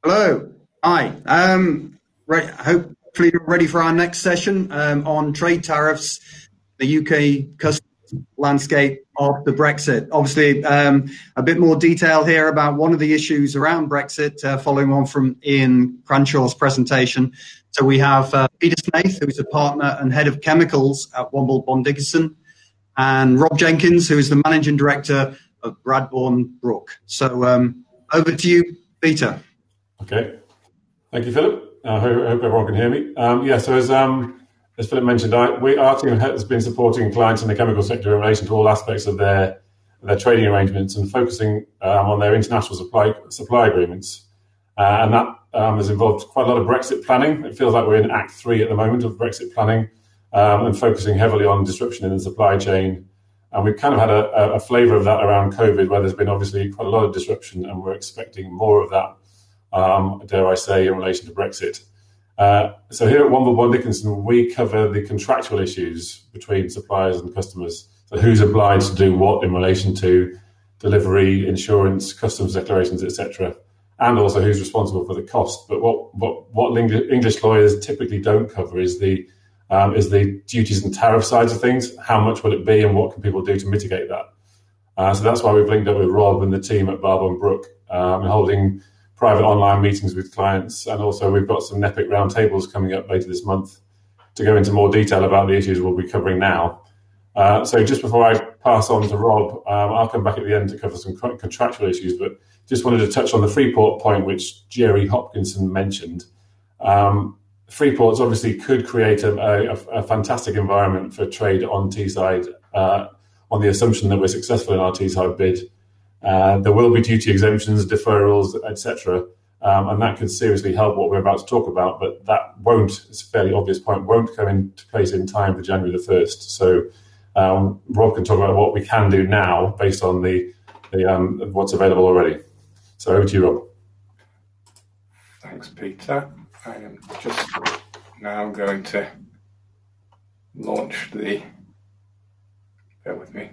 Hello. Hi. Hopefully you're ready for our next session on trade tariffs, the UK customs landscape of the Brexit. Obviously, a bit more detail here about one of the issues around Brexit, following on from Ian Cranshaw's presentation. So we have Peter Snaith, who's a partner and head of chemicals at Womble Dickinson, and Rob Jenkins, who is the managing director of Barbourne Brook. So over to you, Peter. Okay. Thank you, Philip. I hope everyone can hear me. So as Philip mentioned, our team has been supporting clients in the chemical sector in relation to all aspects of their trading arrangements and focusing on their international supply agreements. And that has involved quite a lot of Brexit planning. It feels like we're in Act 3 at the moment of Brexit planning, and focusing heavily on disruption in the supply chain. And we've kind of had a flavour of that around COVID, where there's been obviously quite a lot of disruption, and we're expecting more of that, dare I say, in relation to Brexit. So here at Womble Dickinson, we cover the contractual issues between suppliers and customers. So who's obliged to do what in relation to delivery, insurance, customs declarations, etc., and also who's responsible for the cost. But what English lawyers typically don't cover is the duties and tariff sides of things. How much will it be, and what can people do to mitigate that? So that's why we've linked up with Rob and the team at Barbourne Brook, holding private online meetings with clients, and also we've got some NEPIC roundtables coming up later this month to go into more detail about the issues we'll be covering now. So just before I pass on to Rob, I'll come back at the end to cover some contractual issues, but just wanted to touch on the Freeport point, which Jerry Hopkinson mentioned. Freeports obviously could create a fantastic environment for trade on Teesside, on the assumption that we're successful in our Teesside bid. There will be duty exemptions, deferrals, etc., and that could seriously help what we're about to talk about, but that won't, it's a fairly obvious point, won't come into place in time for January the 1st. So Rob can talk about what we can do now based on the what's available already. So over to you, Rob. Thanks, Peter. I am just now going to launch the, bear with me.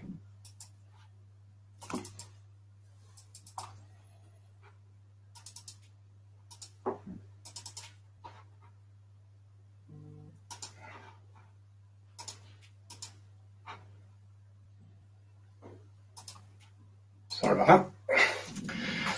Sorry about that.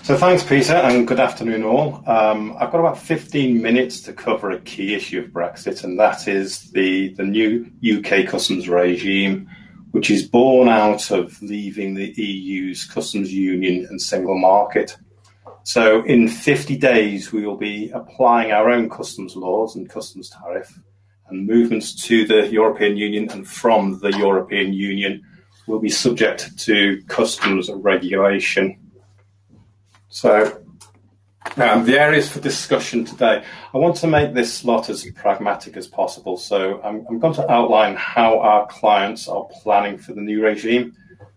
So thanks, Peter, and good afternoon all. I've got about 15 minutes to cover a key issue of Brexit, and that is the new UK customs regime, which is born out of leaving the EU's customs union and single market. So in 50 days, we will be applying our own customs laws and customs tariff, and movements to the European Union and from the European Union will be subject to customs regulation. So the areas for discussion today, I want to make this slot as pragmatic as possible. So I'm going to outline how our clients are planning for the new regime.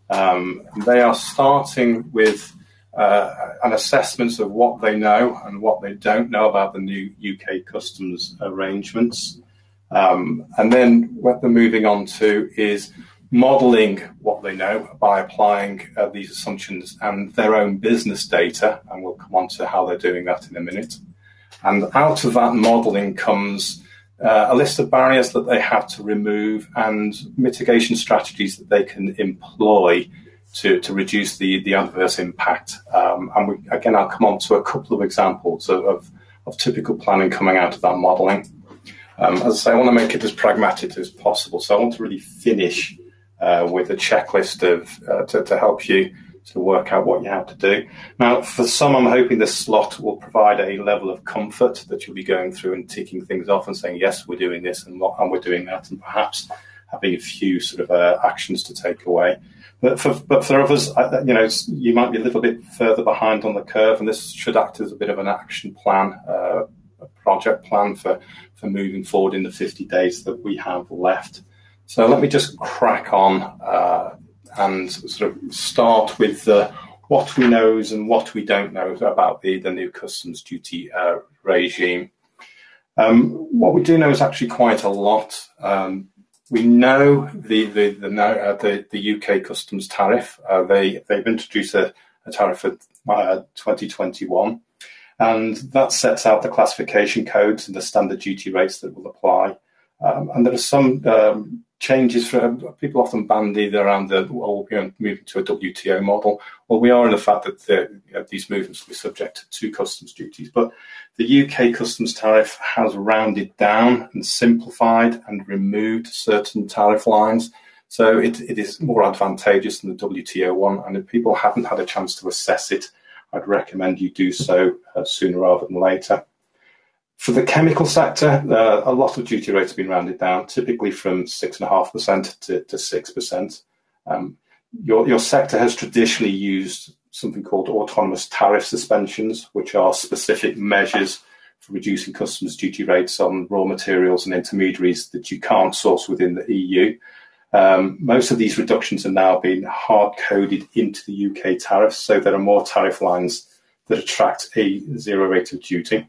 They are starting with an assessment of what they know and what they don't know about the new UK customs arrangements. And then what they're moving on to is modelling what they know by applying these assumptions and their own business data, and we'll come on to how they're doing that in a minute. And out of that modelling comes a list of barriers that they have to remove and mitigation strategies that they can employ to reduce the adverse impact. Again, I'll come on to a couple of examples of typical planning coming out of that modelling. As I say, I want to make it as pragmatic as possible, so I want to really finish with a checklist to help you to work out what you have to do. Now, for some, I'm hoping this slot will provide a level of comfort that you'll be going through and ticking things off and saying, yes, we're doing this and we're doing that, and perhaps having a few sort of actions to take away. But for others, you might be a little bit further behind on the curve, and this should act as a bit of an action plan, a project plan for moving forward in the 50 days that we have left. So let me just crack on and sort of start with what we know and what we don't know about the new customs duty regime. What we do know is actually quite a lot. We know the UK customs tariff. They've introduced a tariff for 2021, and that sets out the classification codes and the standard duty rates that will apply. And there are some changes. For people often bandy around moving to a WTO model. Well, we are in the fact that these movements will be subject to customs duties, but the UK customs tariff has rounded down and simplified and removed certain tariff lines. So it is more advantageous than the WTO one. And if people haven't had a chance to assess it, I'd recommend you do so sooner rather than later. For the chemical sector, a lot of duty rates have been rounded down, typically from 6.5% to 6%. Your sector has traditionally used something called autonomous tariff suspensions, which are specific measures for reducing customs duty rates on raw materials and intermediaries that you can't source within the EU. Most of these reductions are now being hard-coded into the UK tariffs, so there are more tariff lines that attract a zero rate of duty.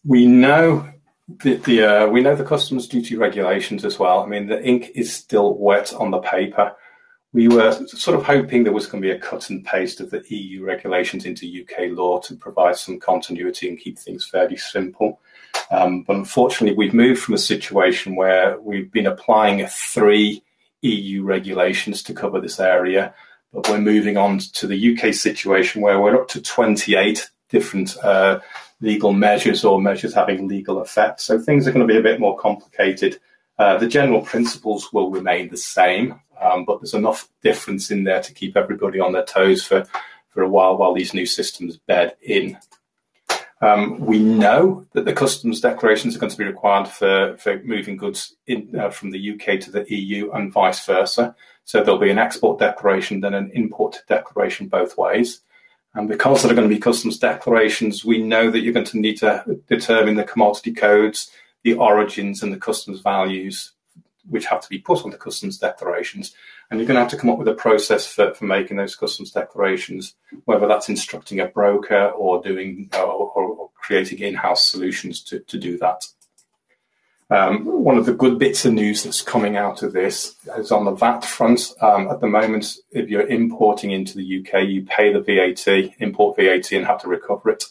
We know the customs duty regulations as well. I mean, the ink is still wet on the paper. We were sort of hoping there was going to be a cut and paste of the EU regulations into UK law to provide some continuity and keep things fairly simple. But unfortunately, we've moved from a situation where we've been applying 3 EU regulations to cover this area, but we're moving on to the UK situation where we're up to 28 different legal measures or measures having legal effect. So things are going to be a bit more complicated. The general principles will remain the same, but there's enough difference in there to keep everybody on their toes for a while these new systems bed in. We know that the customs declarations are going to be required for moving goods from the UK to the EU and vice versa. So there'll be an export declaration, then an import declaration both ways. And because there are going to be customs declarations, we know that you're going to need to determine the commodity codes, the origins and the customs values, which have to be put on the customs declarations. And you're going to have to come up with a process for making those customs declarations, whether that's instructing a broker or doing or creating in-house solutions to do that. One of the good bits of news that's coming out of this is on the VAT front. At the moment, if you're importing into the UK, you pay the VAT, import VAT, and have to recover it.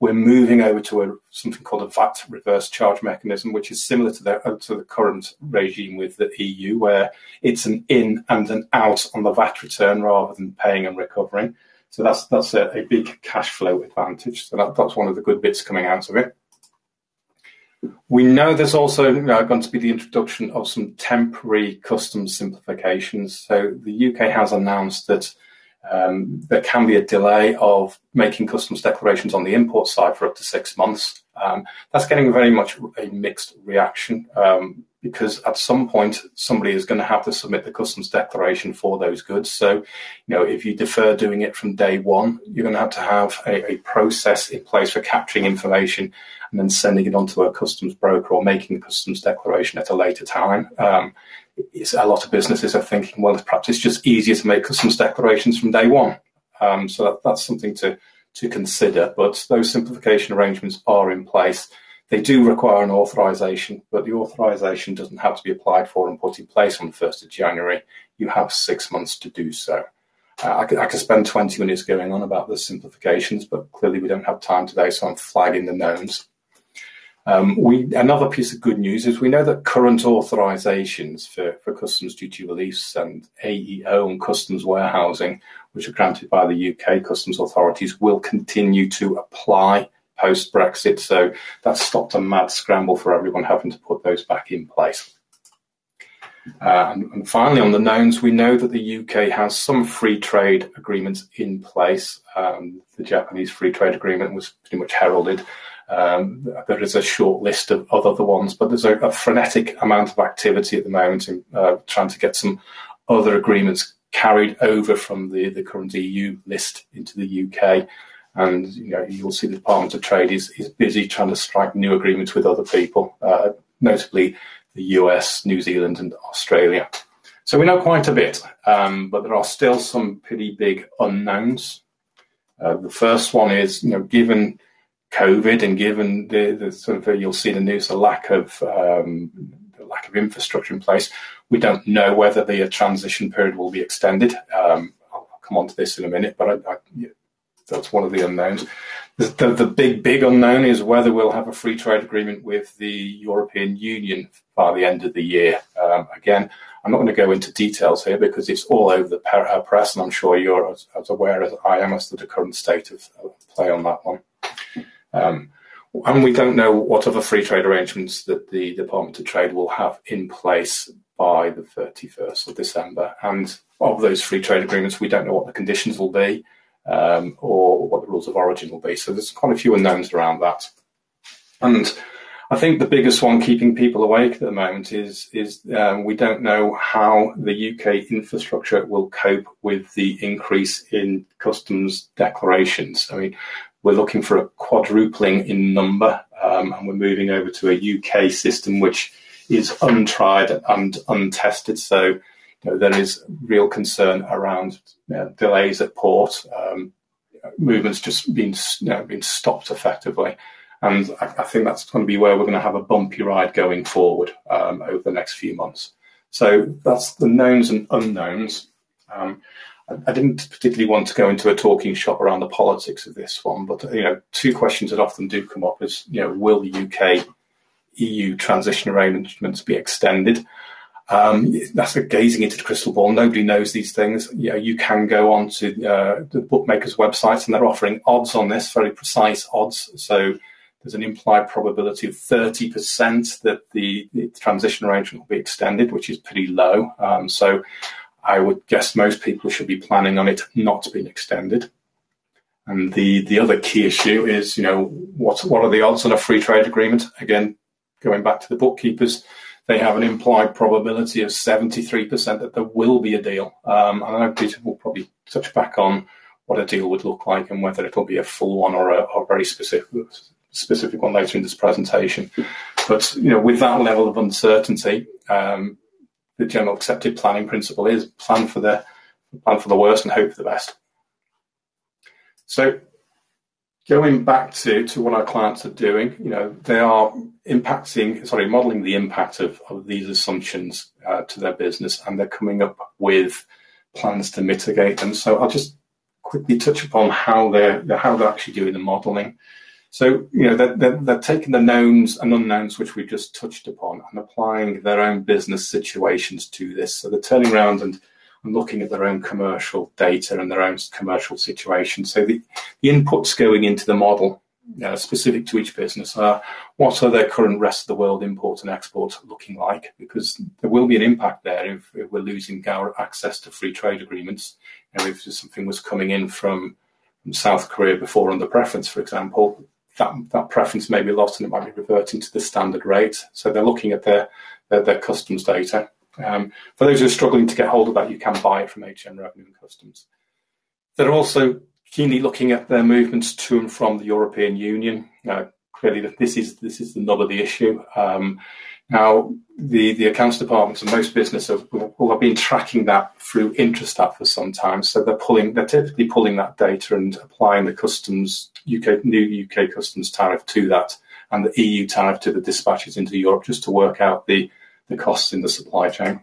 We're moving over to something called a VAT reverse charge mechanism, which is similar to the current regime with the EU, where it's an in and an out on the VAT return rather than paying and recovering. So that's a big cash flow advantage. So that's one of the good bits coming out of it. We know there's also going to be the introduction of some temporary customs simplifications. So the UK has announced that there can be a delay of making customs declarations on the import side for up to 6 months. That's getting very much a mixed reaction because at some point somebody is going to have to submit the customs declaration for those goods. So, if you defer doing it from day one, you're going to have a process in place for capturing information and then sending it on to a customs broker or making the customs declaration at a later time. A lot of businesses are thinking, well, perhaps it's just easier to make customs declarations from day one. So that's something to consider. But those simplification arrangements are in place. They do require an authorisation, but the authorisation doesn't have to be applied for and put in place on the 1st of January. You have 6 months to do so. I could spend 20 minutes going on about the simplifications, but clearly we don't have time today, so I'm flagging the knowns. Another piece of good news is we know that current authorisations for customs duty reliefs and AEO and customs warehousing, which are granted by the UK customs authorities, will continue to apply post-Brexit. So that stopped a mad scramble for everyone having to put those back in place. And finally, on the knowns, we know that the UK has some free trade agreements in place. The Japanese free trade agreement was pretty much heralded. There is a short list of other ones, but there's a frenetic amount of activity at the moment in trying to get some other agreements carried over from the current EU list into the UK. And you'll see the Department of Trade is busy trying to strike new agreements with other people, notably the US, New Zealand, and Australia. So we know quite a bit, but there are still some pretty big unknowns. The first one is, given COVID and given the sort of, you'll see the news, the lack lack of infrastructure in place. We don't know whether the transition period will be extended. I'll come on to this in a minute, but that's one of the unknowns. The big unknown is whether we'll have a free trade agreement with the European Union by the end of the year. Again, I'm not going to go into details here because it's all over the press, and I'm sure you're as aware as I am as to the current state of play on that one. And we don't know what other free trade arrangements that the Department of Trade will have in place by the 31st of December. And of those free trade agreements, we don't know what the conditions will be or what the rules of origin will be. So there's quite a few unknowns around that. And I think the biggest one keeping people awake at the moment is we don't know how the UK infrastructure will cope with the increase in customs declarations. I mean, we're looking for a quadrupling in number, and we're moving over to a UK system which is untried and untested. So there is real concern around delays at port, movements just being stopped effectively. And I think that's going to be where we're going to have a bumpy ride going forward over the next few months. So that's the knowns and unknowns. I didn't particularly want to go into a talking shop around the politics of this one, but two questions that often do come up is, will the UK EU transition arrangements be extended? That's gazing into the crystal ball. Nobody knows these things. You can go on to the bookmakers' websites, and they're offering odds on this, very precise odds. So there's an implied probability of 30% that the transition arrangement will be extended, which is pretty low. So I would guess most people should be planning on it not being extended. And the other key issue is, what are the odds on a free trade agreement? Again, going back to the bookkeepers, they have an implied probability of 73% that there will be a deal. And I know Peter will probably touch back on what a deal would look like and whether it'll be a full one or a very specific one later in this presentation. But, with that level of uncertainty, the general accepted planning principle is plan for the worst and hope for the best. So going back to what our clients are doing, they are modelling the impact of these assumptions to their business, and they're coming up with plans to mitigate them. So I'll just quickly touch upon how they're actually doing the modelling. So, they're taking the knowns and unknowns, which we just touched upon, and applying their own business situations to this. So they're turning around and looking at their own commercial data and their own commercial situation. So the inputs going into the model, specific to each business, are what are their current rest of the world imports and exports looking like? Because there will be an impact there if we're losing our access to free trade agreements. If something was coming in from South Korea before under preference, for example, that preference may be lost and it might be reverting to the standard rate. So they're looking at their customs data. For those who are struggling to get hold of that, you can buy it from HM Revenue and Customs. They're also keenly looking at their movements to and from the European Union. Clearly, this is the nub of the issue. Now, the accounts departments and most businesses will have been tracking that through Intrastat for some time. So they're typically pulling that data and applying the new UK customs tariff to that, and the EU tariff to the dispatches into Europe, just to work out the costs in the supply chain.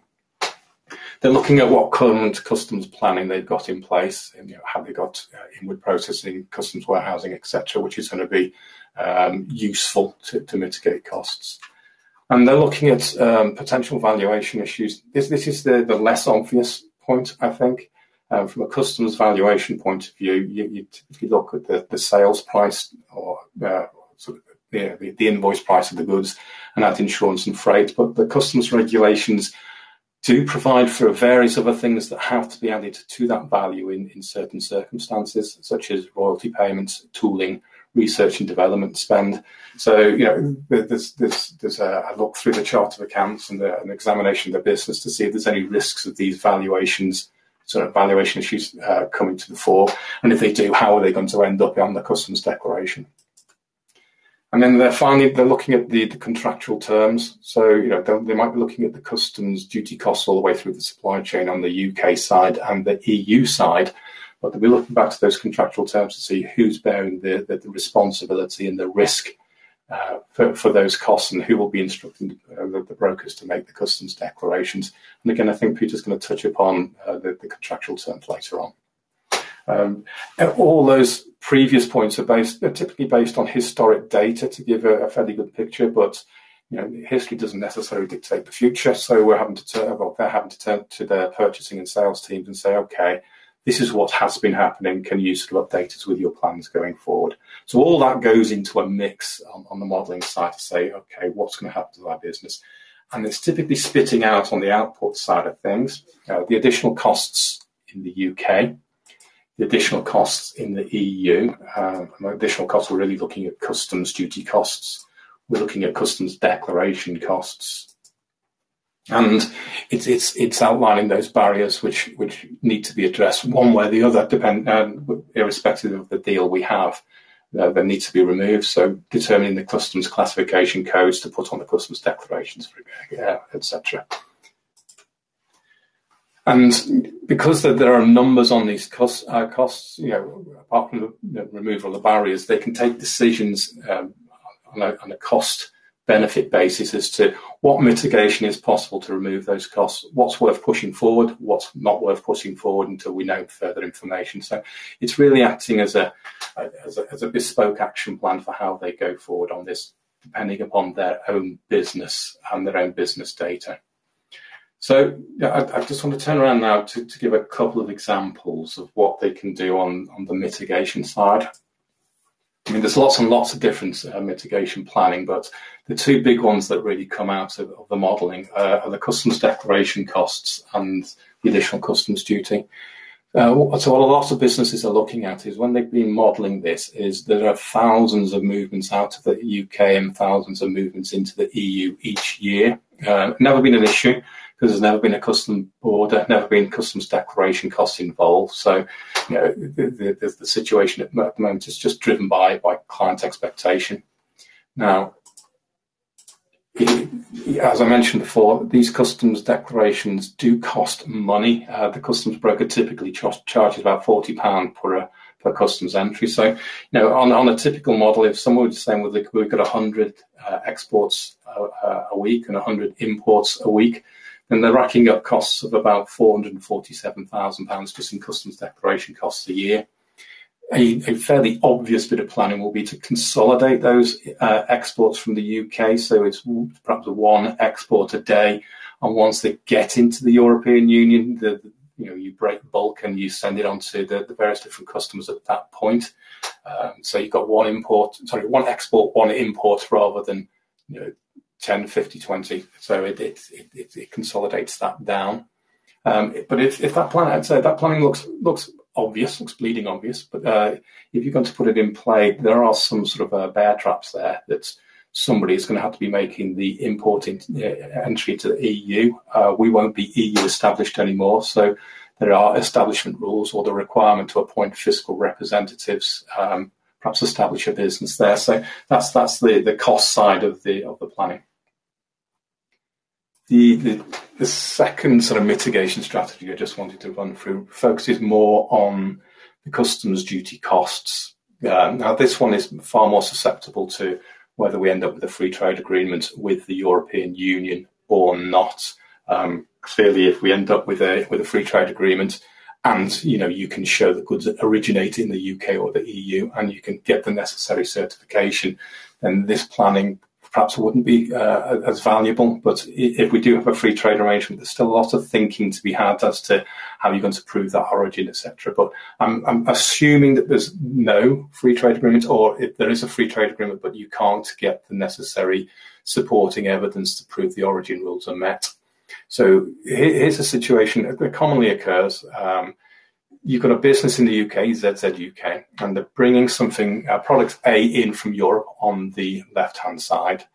They're looking at what current customs planning they've got in place, and have they got inward processing, customs warehousing, etc., which is going to be useful to mitigate costs. And they're looking at potential valuation issues. This is the less obvious point, I think. From a customs valuation point of view, you typically look at the sales price or the invoice price of the goods and add insurance and freight. But the customs regulations do provide for various other things that have to be added to that value in certain circumstances, such as royalty payments, tooling, research and development spend. So, there's a look through the chart of accounts and an examination of the business to see if there's any risks of these valuation issues coming to the fore. And if they do, how are they going to end up on the customs declaration? And then they're looking at the contractual terms. So, they might be looking at the customs duty costs all the way through the supply chain on the UK side and the EU side. But they'll be looking back to those contractual terms to see who's bearing the responsibility and the risk for those costs, and who will be instructing the brokers to make the customs declarations. And again, I think Peter's going to touch upon the contractual terms later on. All those previous points are typically based on historic data to give a fairly good picture, but history doesn't necessarily dictate the future. So they're having to turn to their purchasing and sales teams and say, okay, this is what has been happening. Can you sort of update us with your plans going forward? So all that goes into a mix on the modelling side to say, okay, what's going to happen to our business? And it's typically spitting out on the output side of things, the additional costs in the UK, the additional costs in the EU. Additional costs, we're really looking at customs duty costs. We're looking at customs declaration costs. And it's outlining those barriers which need to be addressed one way or the other, irrespective of the deal we have. They need to be removed. So determining the customs classification codes to put on the customs declarations, etc. And because there are numbers on these costs, apart from the removal of the barriers, they can take decisions on a cost-benefit basis as to what mitigation is possible to remove those costs, what's worth pushing forward, what's not worth pushing forward until we know further information. So it's really acting as a bespoke action plan for how they go forward on this, depending upon their own business and their own business data. So I just want to turn around now to give a couple of examples of what they can do on the mitigation side. I mean, there's lots and lots of different mitigation planning, but the two big ones that really come out of the modelling are the customs declaration costs and the additional customs duty. So what a lot of businesses are looking at is when they've been modelling this is there are thousands of movements out of the UK and thousands of movements into the EU each year. Never been an issue because there's never been a custom border, never been customs declaration costs involved. So, the situation at the moment is just driven by client expectation. Now, as I mentioned before, these customs declarations do cost money. The customs broker typically charges about £40 per customs entry. So, on a typical model, if someone was saying, well, we've got 100 exports a week and 100 imports a week, then they're racking up costs of about £447,000 just in customs declaration costs a year. A fairly obvious bit of planning will be to consolidate those exports from the UK. So it's perhaps one export a day. And once they get into the European Union, you break bulk and you send it on to the various different customers at that point. So you've got one export, one import rather than 10, 50, 20. So it consolidates that down. But if that plan, I'd say that planning looks obvious, looks bleeding obvious. But if you're going to put it in play, there are some sort of bear traps there that somebody is going to have to be making the import entry to the EU. We won't be EU established anymore. So there are establishment rules or the requirement to appoint fiscal representatives, perhaps establish a business there. So that's the cost side of the planning. The second sort of mitigation strategy I just wanted to run through focuses more on the customs duty costs. Now, this one is far more susceptible to whether we end up with a free trade agreement with the European Union or not. Clearly, if we end up with a free trade agreement and you can show the goods that originate in the UK or the EU and you can get the necessary certification, then this planning perhaps wouldn't be as valuable. But if we do have a free trade arrangement, there's still a lot of thinking to be had as to how you're going to prove that origin, etc. But I'm assuming that there's no free trade agreement, or if there is a free trade agreement, but you can't get the necessary supporting evidence to prove the origin rules are met. So here's a situation that commonly occurs. You've got a business in the UK, ZZ UK, and they're bringing something, product A in from Europe on the left-hand side.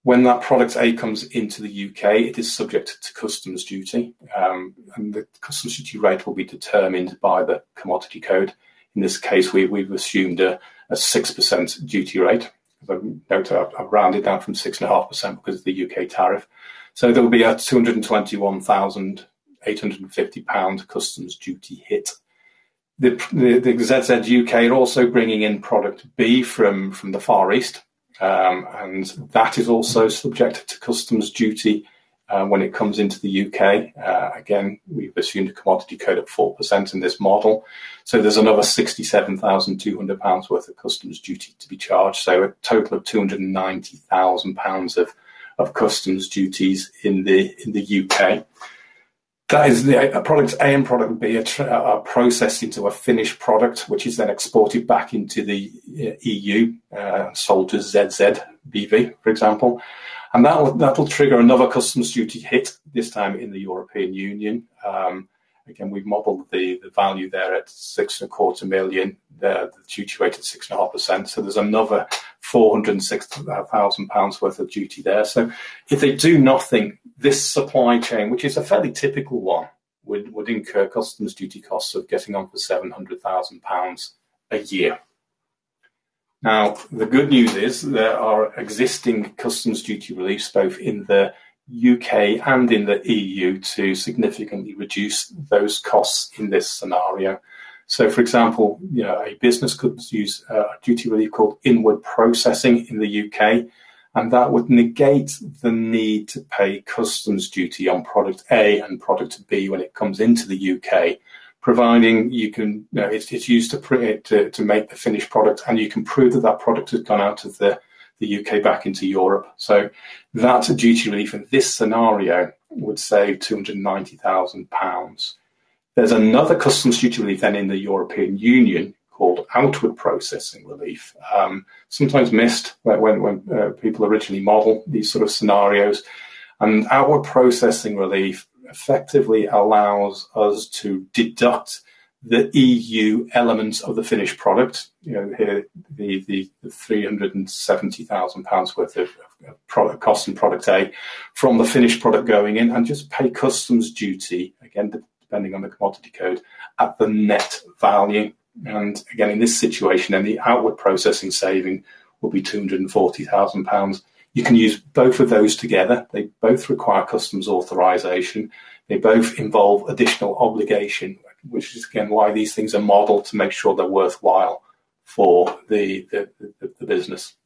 When that product A comes into the UK, it is subject to customs duty, and the customs duty rate will be determined by the commodity code. In this case, we've assumed a 6% duty rate. Note I've rounded down from 6.5% because of the UK tariff. So there will be a £221,850 customs duty hit. The ZZ UK are also bringing in product B from the Far East, and that is also subject to customs duty when it comes into the UK. Again, we've assumed a commodity code at 4% in this model. So there's another £67,200 worth of customs duty to be charged. So a total of £290,000 of customs duties in the UK. That is the product A and product B are processed into a finished product, which is then exported back into the EU, sold to ZZBV, for example. And that'll trigger another customs duty hit, this time in the European Union. Again, we've modelled the value there at £6.25 million, the duty rate at 6.5%. So there's another £406,000 worth of duty there. So if they do nothing, this supply chain, which is a fairly typical one, would incur customs duty costs of getting on for £700,000 a year. Now, the good news is there are existing customs duty reliefs both in the UK and in the EU to significantly reduce those costs in this scenario. So, for example, a business could use a duty relief called inward processing in the UK, and that would negate the need to pay customs duty on product A and product B when it comes into the UK, providing you can, it's used to make the finished product, and you can prove that product has gone out of the UK back into Europe. So that duty relief in this scenario would save £290,000. There's another customs duty relief then in the European Union called outward processing relief, sometimes missed when people originally model these sort of scenarios. And outward processing relief effectively allows us to deduct the EU elements of the finished product. Here the £370,000 worth of product cost in product A from the finished product going in, and just pay customs duty, again depending on the commodity code, at the net value. And again, in this situation, then the outward processing saving will be £240,000. You can use both of those together. They both require customs authorization. They both involve additional obligation, which is again why these things are modeled to make sure they're worthwhile for the business.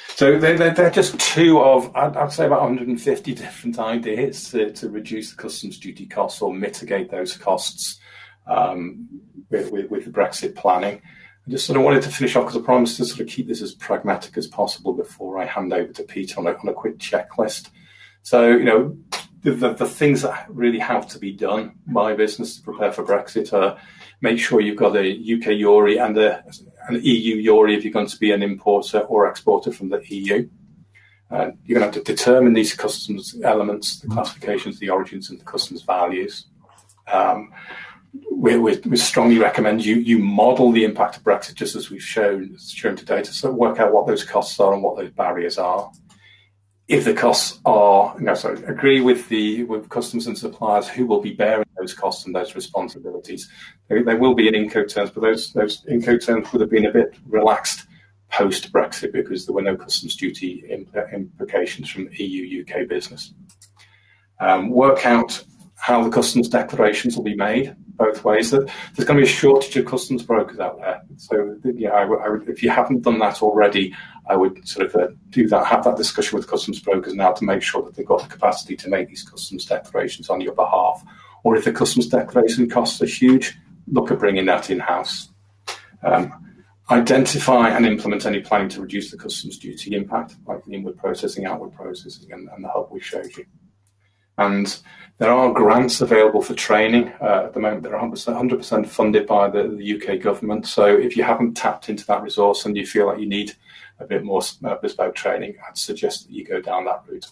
So they're just two of, I'd say, about 150 different ideas to reduce the customs duty costs or mitigate those costs with the Brexit planning. I just sort of wanted to finish off because I promised to sort of keep this as pragmatic as possible before I hand over to Peter on a quick checklist. So, the things that really have to be done by business to prepare for Brexit are make sure you've got a UK URI and an EU URI if you're going to be an importer or exporter from the EU. You're going to have to determine these customs elements, the classifications, the origins, and the customs values. We strongly recommend you model the impact of Brexit just as we've shown today, to sort of work out what those costs are and what those barriers are. If the costs are, agree with customs and suppliers who will be bearing those costs and those responsibilities. There will be in Incoterms, but those Incoterms would have been a bit relaxed post-Brexit because there were no customs duty implications from EU-UK business. Work out how the customs declarations will be made both ways. There's going to be a shortage of customs brokers out there. So, I would, if you haven't done that already, I would sort of do that, have that discussion with customs brokers now to make sure that they've got the capacity to make these customs declarations on your behalf. Or if the customs declaration costs are huge, look at bringing that in-house. Identify and implement any planning to reduce the customs duty impact, like the inward processing, outward processing, and the hub we showed you. And there are grants available for training. At the moment, they're 100% funded by the UK government. So if you haven't tapped into that resource and you feel like you need a bit more bespoke training, I'd suggest that you go down that route.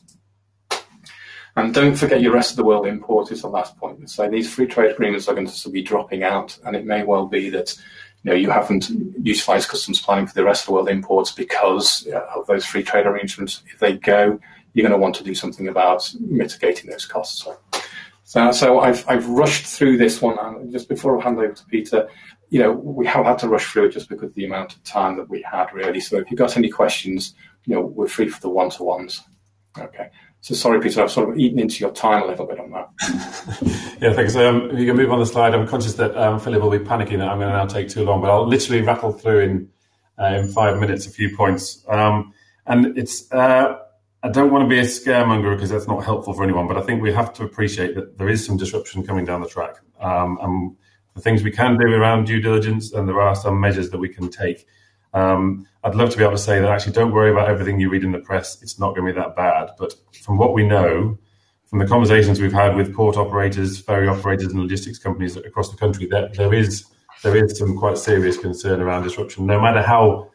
And don't forget your rest of the world import is the last point. So these free trade agreements are going to be dropping out, and it may well be that you haven't utilised customs planning for the rest of the world imports because of those free trade arrangements. If they go, you're going to want to do something about mitigating those costs. So I've rushed through this one, and just before I hand over to Peter, we have had to rush through it just because of the amount of time that we had, really. So if you've got any questions, we're free for the one-to-ones. Okay. So sorry, Peter, I've sort of eaten into your time a little bit on that. Yeah, thanks. If you can move on the slide, I'm conscious that Philip will be panicking that I'm going to now take too long, but I'll literally rattle through in in 5 minutes a few points. And it's I don't want to be a scaremonger because that's not helpful for anyone, but I think we have to appreciate that there is some disruption coming down the track. And the things we can do around due diligence, and there are some measures that we can take. I'd love to be able to say that actually don't worry about everything you read in the press. It's not going to be that bad. But from what we know, from the conversations we've had with port operators, ferry operators and logistics companies across the country, there is some quite serious concern around disruption, no matter how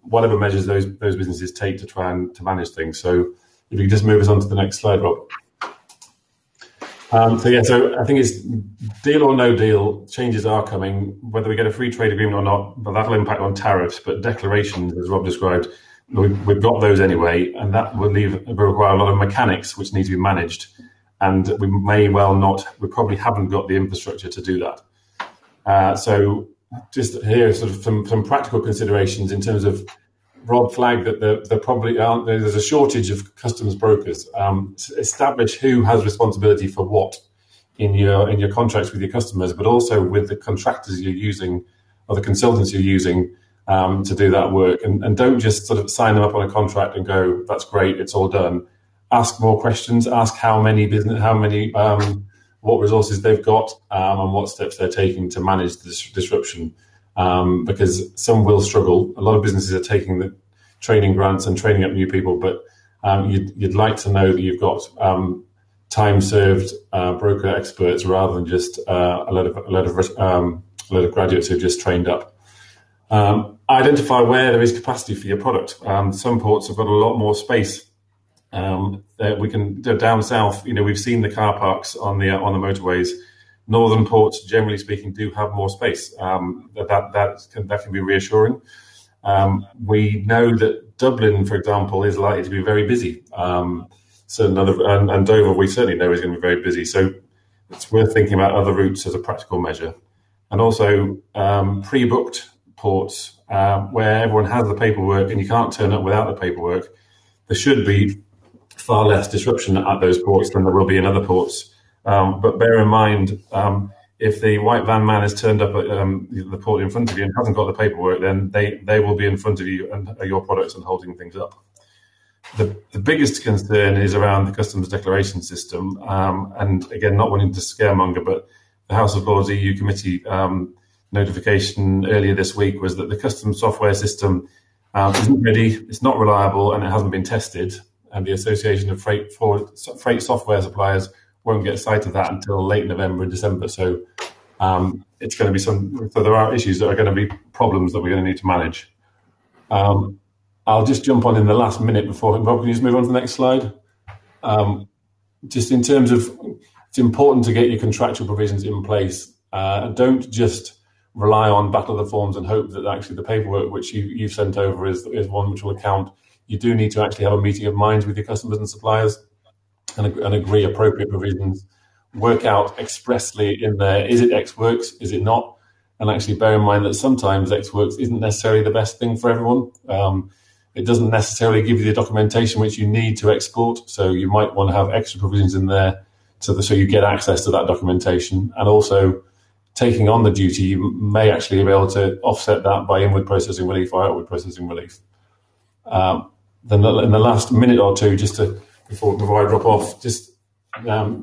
whatever measures those businesses take to try and to manage things. So if you could just move us on to the next slide, Rob. So I think it's deal or no deal, changes are coming, whether we get a free trade agreement or not, but that'll impact on tariffs. But declarations, as Rob described, we've got those anyway, and that will require a lot of mechanics which need to be managed. And we we probably haven't got the infrastructure to do that. So just here, sort of some practical considerations in terms of Rob flagged that there probably aren't. There's a shortage of customs brokers. Establish who has responsibility for what in your contracts with your customers, but also with the contractors you're using or the consultants you're using to do that work. And don't just sort of sign them up on a contract and go, "That's great, it's all done." Ask more questions. Ask what resources they've got and what steps they're taking to manage this disruption. Because some will struggle. A lot of businesses are taking the training grants and training up new people, but you'd like to know that you've got time-served broker experts rather than just a lot of graduates who've just trained up. Identify where there is capacity for your product. Some ports have got a lot more space. We can down south. We've seen the car parks on the motorways. Northern ports, generally speaking, do have more space. That can be reassuring. We know that Dublin, for example, is likely to be very busy. And Dover, we certainly know, is going to be very busy. So it's worth thinking about other routes as a practical measure. And also pre-booked ports where everyone has the paperwork and you can't turn up without the paperwork. There should be far less disruption at those ports than there will be in other ports. But bear in mind, if the white van man has turned up at the port in front of you and hasn't got the paperwork, then they will be in front of you and your products and holding things up. The biggest concern is around the customs declaration system. And again, not wanting to scaremonger, but the House of Lords EU Committee notification earlier this week was that the customs software system isn't ready, it's not reliable, and it hasn't been tested. And the Association of Freight Software Suppliers won't get sight of that until late November and December. So it's going to be so there are issues that are going to be problems that we're going to need to manage. I'll just jump on in the last minute before Rob, can you just move on to the next slide? Just in terms of, it's important to get your contractual provisions in place. Don't just rely on battle of the forms and hope that actually the paperwork which you've sent over is one which will account. You do need to actually have a meeting of minds with your customers and suppliers and agree appropriate provisions. Work out expressly in there, is it X works, is it not? And actually bear in mind that sometimes X works isn't necessarily the best thing for everyone. It doesn't necessarily give you the documentation which you need to export. So you might want to have extra provisions in there so you get access to that documentation. And also taking on the duty, you may actually be able to offset that by inward processing relief or outward processing relief. Then in the last minute or two, before I drop off, just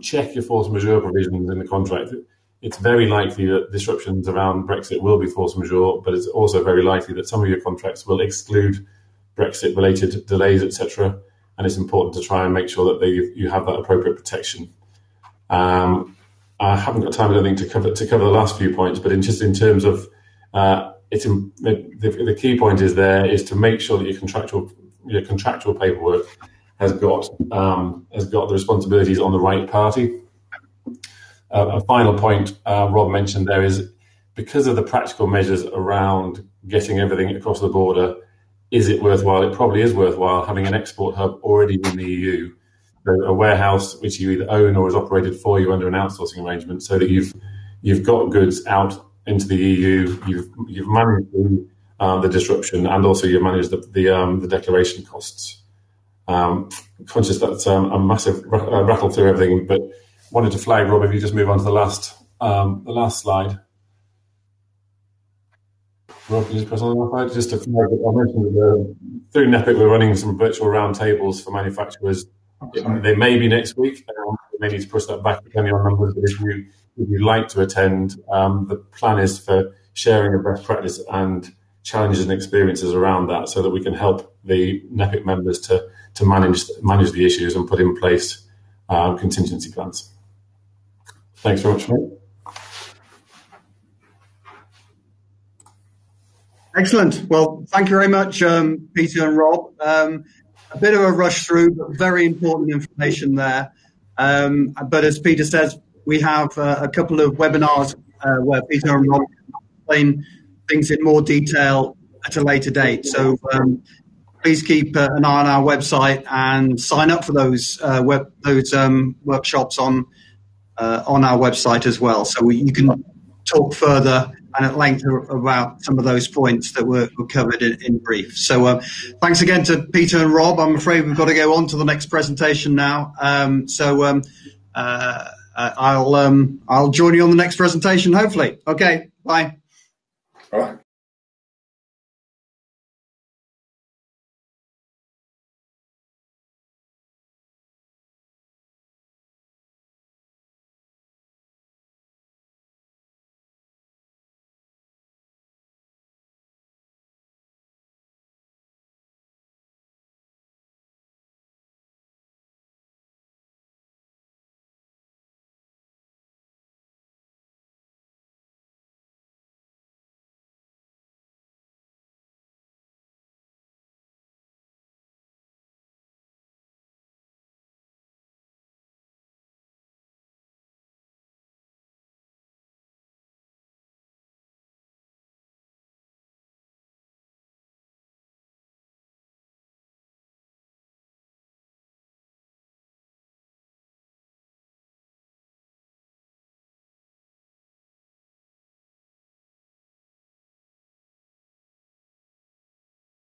check your force majeure provisions in the contract. It's very likely that disruptions around Brexit will be force majeure, but it's also very likely that some of your contracts will exclude Brexit-related delays, etc. And it's important to try and make sure that you have that appropriate protection. I haven't got time, I don't think, to cover the last few points, but in terms of the key point is to make sure that your contractual paperwork has got the responsibilities on the right party. A final point Rob mentioned there is, because of the practical measures around getting everything across the border, is it worthwhile? It probably is worthwhile having an export hub already in the EU, so a warehouse which you either own or is operated for you under an outsourcing arrangement, so that you've got goods out into the EU, you've managed the disruption, and also you've managed the declaration costs. Conscious that's a massive rattle through everything, but wanted to flag, Rob, if you just move on to the last slide. Rob, can you just press on that? Just to flag, I mentioned that through NEPIC we're running some virtual roundtables for manufacturers. They may be next week. We may need to push that back depending on numbers. But if you'd like to attend, the plan is for sharing of best practice and challenges and experiences around that, so that we can help the NEPIC members to manage the issues and put in place contingency plans. Thanks very much, mate. Excellent. Well, thank you very much, Peter and Rob. A bit of a rush through, but very important information there. But as Peter says, we have a couple of webinars where Peter and Rob explain things in more detail at a later date. So please keep an eye on our website and sign up for those workshops on our website as well. So you can talk further and at length about some of those points that were covered in brief. So thanks again to Peter and Rob. I'm afraid we've got to go on to the next presentation now. I'll join you on the next presentation, hopefully. Okay, bye. All right.